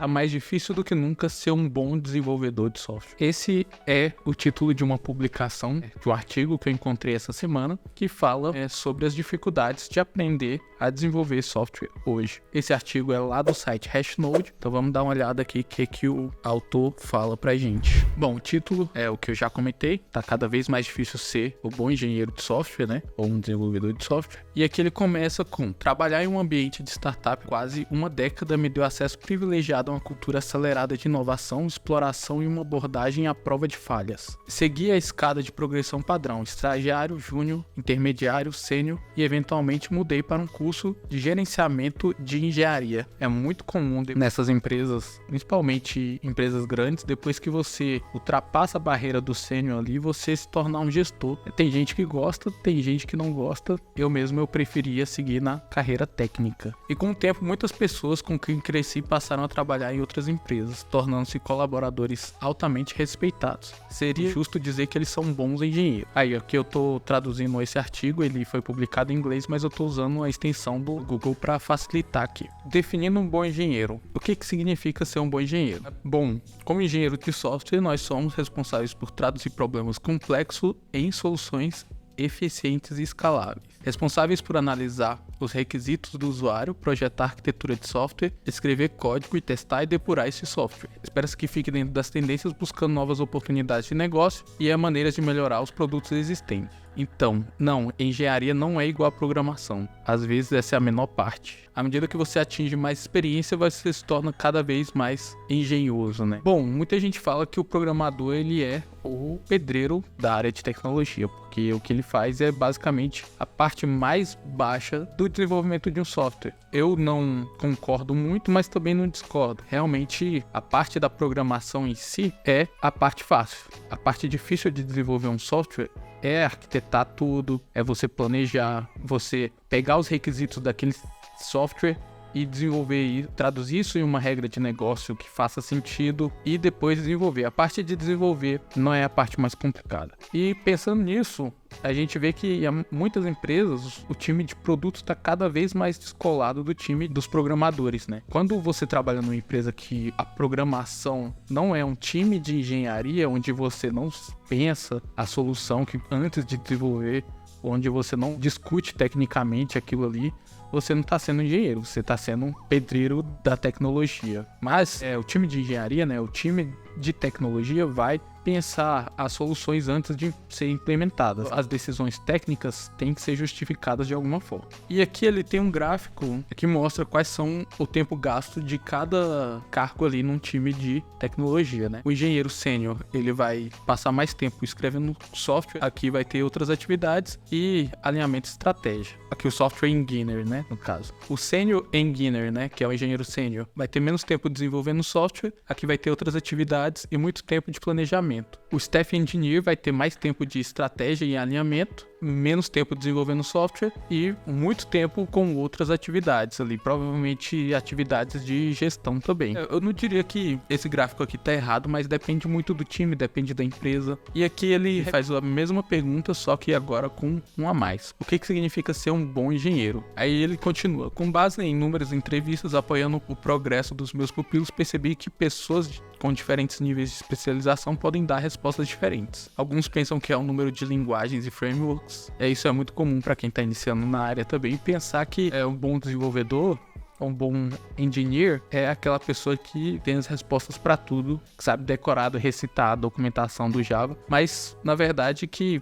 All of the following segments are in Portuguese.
tá mais difícil do que nunca ser um bom desenvolvedor de software. Esse é o título de uma publicação, de um artigo que eu encontrei essa semana, que fala sobre as dificuldades de aprender a desenvolver software hoje. Esse artigo é lá do site Hashnode, então vamos dar uma olhada aqui que o autor fala pra gente. Bom, o título é o que eu já comentei, tá cada vez mais difícil ser o bom engenheiro de software, né, ou um desenvolvedor de software. E aqui ele começa com: trabalhar em um ambiente de startup quase uma década me deu acesso privilegiado a uma cultura acelerada de inovação, exploração e uma abordagem à prova de falhas. Segui a escada de progressão padrão, estagiário, júnior, intermediário, sênior e eventualmente mudei para um curso de gerenciamento de engenharia. É muito comum nessas empresas, principalmente empresas grandes, depois que você ultrapassa a barreira do sênior ali, você se tornar um gestor. Tem gente que gosta, tem gente que não gosta. Eu preferia seguir na carreira técnica. E com o tempo, muitas pessoas com quem cresci passaram a trabalhar em outras empresas, tornando-se colaboradores altamente respeitados. Seria justo dizer que eles são bons engenheiros. Aí, aqui eu tô traduzindo esse artigo, ele foi publicado em inglês, mas eu tô usando a extensão do Google para facilitar aqui. Definindo um bom engenheiro. O que significa ser um bom engenheiro? Bom, como engenheiro de software, nós somos responsáveis por traduzir problemas complexos em soluções eficientes e escaláveis. Responsáveis por analisar os requisitos do usuário, projetar arquitetura de software, escrever código e testar e depurar esse software. Espera-se que fique dentro das tendências, buscando novas oportunidades de negócio e maneiras de melhorar os produtos existentes. Então, não, engenharia não é igual a programação. Às vezes essa é a menor parte. À medida que você atinge mais experiência, você se torna cada vez mais engenhoso, né? Bom, muita gente fala que o programador ele é o pedreiro da área de tecnologia, porque o que ele faz é basicamente a parte mais baixa do desenvolvimento de um software. Eu não concordo muito, mas também não discordo. Realmente, a parte da programação em si é a parte fácil. A parte difícil de desenvolver um software é arquitetar tudo, é você planejar, você pegar os requisitos daquele software e desenvolver e traduzir isso em uma regra de negócio que faça sentido e depois desenvolver. A parte de desenvolver não é a parte mais complicada. E pensando nisso, a gente vê que em muitas empresas o time de produtos está cada vez mais descolado do time dos programadores, né? Quando você trabalha numa empresa que a programação não é um time de engenharia, onde você não pensa a solução que antes de desenvolver, onde você não discute tecnicamente aquilo ali, você não está sendo engenheiro, você está sendo um pedreiro da tecnologia. Mas o time de engenharia, né, o time de tecnologia vai pensar as soluções antes de serem implementadas. As decisões técnicas têm que ser justificadas de alguma forma. E aqui ele tem um gráfico que mostra quais são o tempo gasto de cada cargo ali num time de tecnologia, né? O engenheiro sênior, ele vai passar mais tempo escrevendo software. Aqui vai ter outras atividades e alinhamento de estratégia. Aqui o software engineer, né, no caso. O senior engineer, né, que é o engenheiro sênior, vai ter menos tempo desenvolvendo software. Aqui vai ter outras atividades e muito tempo de planejamento. O staff engineer vai ter mais tempo de estratégia e alinhamento, menos tempo desenvolvendo software e muito tempo com outras atividades ali, provavelmente atividades de gestão também. Eu não diria que esse gráfico aqui tá errado, mas depende muito do time, depende da empresa. E aqui ele faz a mesma pergunta, só que agora com um a mais. O que significa ser um bom engenheiro? Aí ele continua: com base em inúmeras entrevistas apoiando o progresso dos meus pupilos, percebi que pessoas com diferentes níveis de especialização podem dar respostas diferentes. Alguns pensam que é um número de linguagens e frameworks. Isso é muito comum para quem está iniciando na área também. Pensar que é um bom desenvolvedor, um bom engineer, é aquela pessoa que tem as respostas para tudo, que sabe decorar, recitar a documentação do Java. Mas, na verdade, que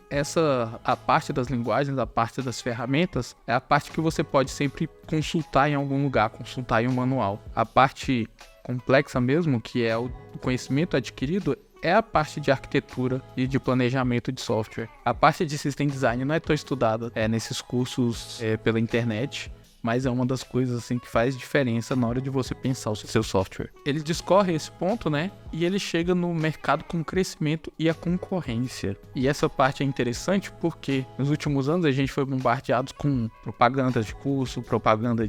a parte das linguagens, a parte das ferramentas, é a parte que você pode sempre consultar em algum lugar, consultar em um manual. A parte complexa mesmo, que é o conhecimento adquirido, é a parte de arquitetura e de planejamento de software. A parte de system design não é tão estudada nesses cursos pela internet, mas é uma das coisas assim que faz diferença na hora de você pensar o seu software. Ele discorre esse ponto, né? E ele chega no mercado com o crescimento e a concorrência. E essa parte é interessante porque nos últimos anos a gente foi bombardeado com propaganda de curso, propaganda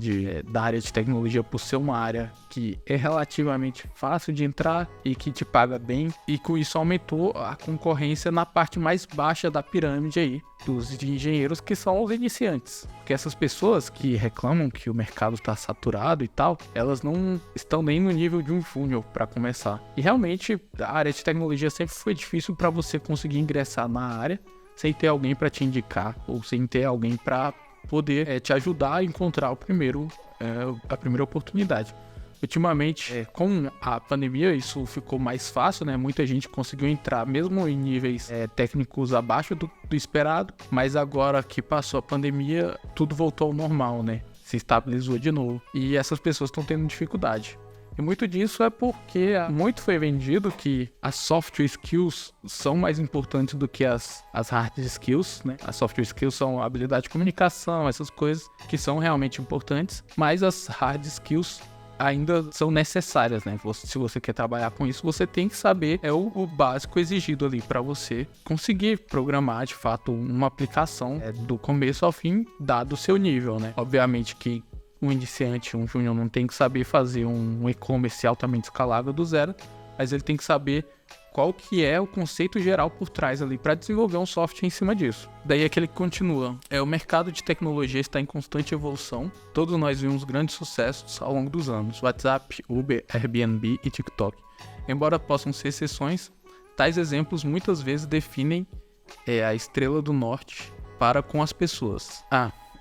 da área de tecnologia por ser uma área que é relativamente fácil de entrar e que te paga bem. E com isso aumentou a concorrência na parte mais baixa da pirâmide aí, dos engenheiros, que são os iniciantes. Porque essas pessoas que reclamam reclamam que o mercado está saturado e tal, elas não estão nem no nível de um júnior para começar. E realmente a área de tecnologia sempre foi difícil para você conseguir ingressar na área sem ter alguém para te indicar ou sem ter alguém para poder te ajudar a encontrar a primeira oportunidade. Ultimamente, com a pandemia, isso ficou mais fácil, né? Muita gente conseguiu entrar, mesmo em níveis técnicos abaixo do esperado, mas agora que passou a pandemia, tudo voltou ao normal, né? Se estabilizou de novo. E essas pessoas estão tendo dificuldade. E muito disso é porque muito foi vendido que as soft skills são mais importantes do que as hard skills, né? As soft skills são a habilidade de comunicação, essas coisas que são realmente importantes, mas as hard skills ainda são necessárias, né? Se você quer trabalhar com isso, você tem que saber o básico exigido ali para você conseguir programar de fato uma aplicação do começo ao fim, dado o seu nível, né? Obviamente que um iniciante, um júnior, não tem que saber fazer um e-commerce altamente escalável do zero, mas ele tem que saber qual que é o conceito geral por trás ali para desenvolver um software em cima disso. Daí é que ele continua. O mercado de tecnologia está em constante evolução. Todos nós vimos grandes sucessos ao longo dos anos. WhatsApp, Uber, Airbnb e TikTok. Embora possam ser exceções, tais exemplos muitas vezes definem a estrela do norte para com as pessoas.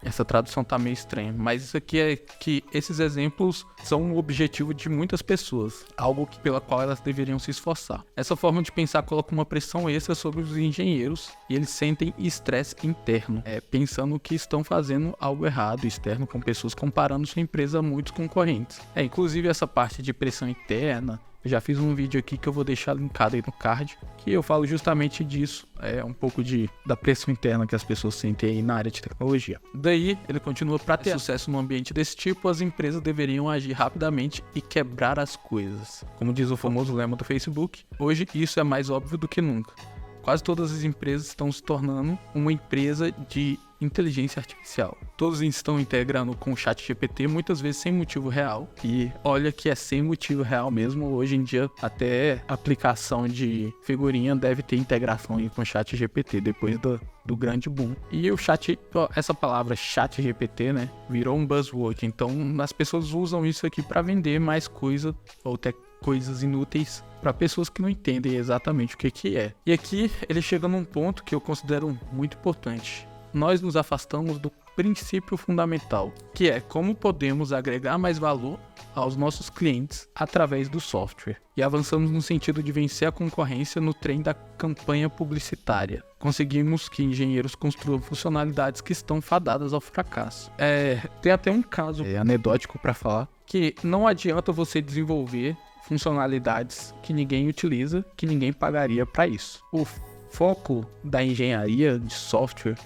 Essa tradução tá meio estranha, mas isso aqui é que esses exemplos são o objetivo de muitas pessoas, algo pela qual elas deveriam se esforçar. Essa forma de pensar coloca uma pressão extra sobre os engenheiros e eles sentem estresse interno, pensando que estão fazendo algo errado externo com pessoas comparando sua empresa a muitos concorrentes. Inclusive essa parte de pressão interna, eu já fiz um vídeo aqui que eu vou deixar linkado aí no card, que eu falo justamente disso, um pouco da pressão interna que as pessoas sentem aí na área de tecnologia. Daí, ele continua, para ter sucesso num ambiente desse tipo, as empresas deveriam agir rapidamente e quebrar as coisas. Como diz o famoso lema do Facebook, hoje isso é mais óbvio do que nunca. Quase todas as empresas estão se tornando uma empresa de inteligência artificial. Todos estão integrando com o ChatGPT, muitas vezes sem motivo real. E olha que é sem motivo real mesmo. Hoje em dia, até aplicação de figurinha deve ter integração aí com o ChatGPT, depois do grande boom. E essa palavra ChatGPT, né, virou um buzzword. Então, as pessoas usam isso aqui para vender mais coisa, ou até coisas inúteis para pessoas que não entendem exatamente o que é. E aqui ele chega num ponto que eu considero muito importante. Nós nos afastamos do princípio fundamental, que é como podemos agregar mais valor aos nossos clientes através do software. E avançamos no sentido de vencer a concorrência no trem da campanha publicitária. Conseguimos que engenheiros construam funcionalidades que estão fadadas ao fracasso. Tem até um caso anedótico para falar, que não adianta você desenvolver funcionalidades que ninguém utiliza, que ninguém pagaria para isso. O foco da engenharia de software,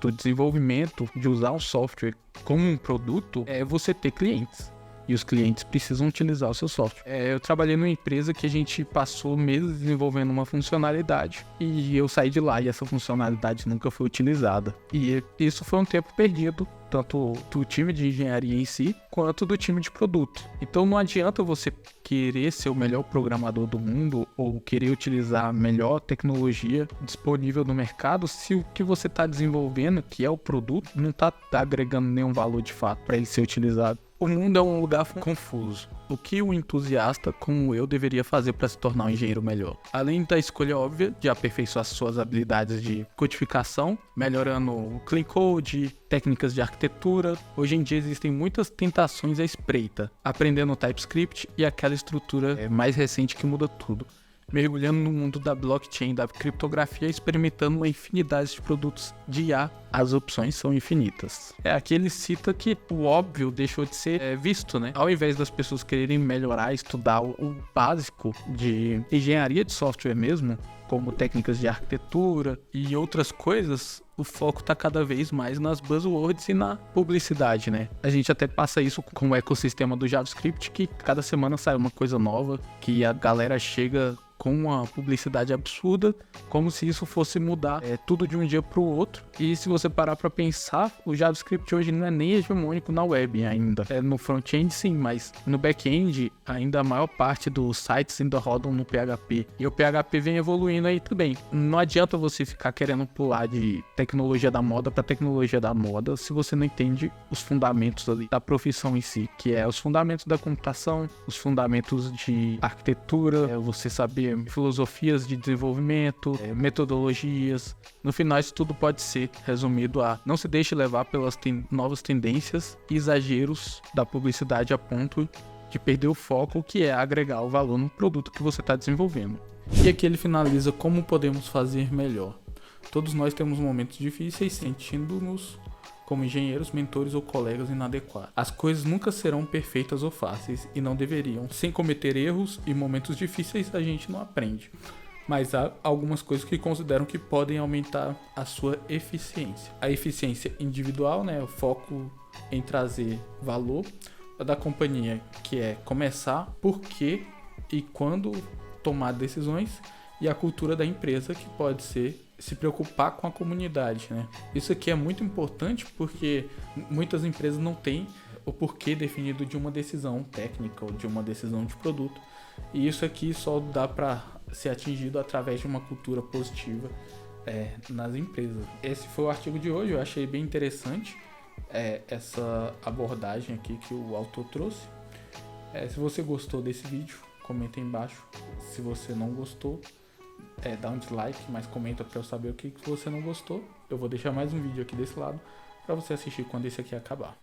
do desenvolvimento, de usar um software como um produto, é você ter clientes. E os clientes precisam utilizar o seu software. Eu trabalhei numa empresa que a gente passou meses desenvolvendo uma funcionalidade e eu saí de lá e essa funcionalidade nunca foi utilizada. E isso foi um tempo perdido, tanto do time de engenharia em si, quanto do time de produto. Então não adianta você querer ser o melhor programador do mundo ou querer utilizar a melhor tecnologia disponível no mercado se o que você está desenvolvendo, que é o produto, não está agregando nenhum valor de fato para ele ser utilizado. O mundo é um lugar confuso. O que um entusiasta como eu deveria fazer para se tornar um engenheiro melhor? Além da escolha óbvia de aperfeiçoar suas habilidades de codificação, melhorando o clean code, técnicas de arquitetura, hoje em dia existem muitas tentações à espreita, aprendendo o TypeScript e aquela estrutura mais recente que muda tudo. Mergulhando no mundo da blockchain, da criptografia, experimentando uma infinidade de produtos de IA, as opções são infinitas. Aqui ele cita que o óbvio deixou de ser visto, né? Ao invés das pessoas quererem melhorar, estudar o básico de engenharia de software mesmo, como técnicas de arquitetura e outras coisas, o foco está cada vez mais nas buzzwords e na publicidade, né? A gente até passa isso com o ecossistema do JavaScript, que cada semana sai uma coisa nova, que a galera chega com uma publicidade absurda, como se isso fosse mudar tudo de um dia para o outro. E se você parar para pensar, o JavaScript hoje não é nem hegemônico na web ainda. No front-end sim, mas no back-end ainda a maior parte dos sites ainda rodam no PHP. E o PHP vem evoluindo aí também. Não adianta você ficar querendo pular de tecnologia da moda para tecnologia da moda se você não entende os fundamentos ali da profissão em si, que é os fundamentos da computação, os fundamentos de arquitetura, você saber filosofias de desenvolvimento, metodologias. No final, isso tudo pode ser resumido a não se deixe levar pelas novas tendências e exageros da publicidade a ponto de perder o foco, que é agregar o valor no produto que você está desenvolvendo. E aqui ele finaliza como podemos fazer melhor. Todos nós temos momentos difíceis, sentindo-nos como engenheiros, mentores ou colegas inadequados. As coisas nunca serão perfeitas ou fáceis e não deveriam. Sem cometer erros e momentos difíceis, a gente não aprende. Mas há algumas coisas que consideram que podem aumentar a sua eficiência. A eficiência individual, né, o foco em trazer valor. A da companhia, que é começar, por quê e quando tomar decisões. E a cultura da empresa, que pode ser se preocupar com a comunidade, né? Isso aqui é muito importante porque muitas empresas não têm o porquê definido de uma decisão técnica ou de uma decisão de produto. E isso aqui só dá para ser atingido através de uma cultura positiva nas empresas. Esse foi o artigo de hoje, eu achei bem interessante essa abordagem aqui que o autor trouxe. Se você gostou desse vídeo, comenta aí embaixo. Se você não gostou, dá um dislike, mas comenta para eu saber o que você não gostou. Eu vou deixar mais um vídeo aqui desse lado para você assistir quando esse aqui acabar.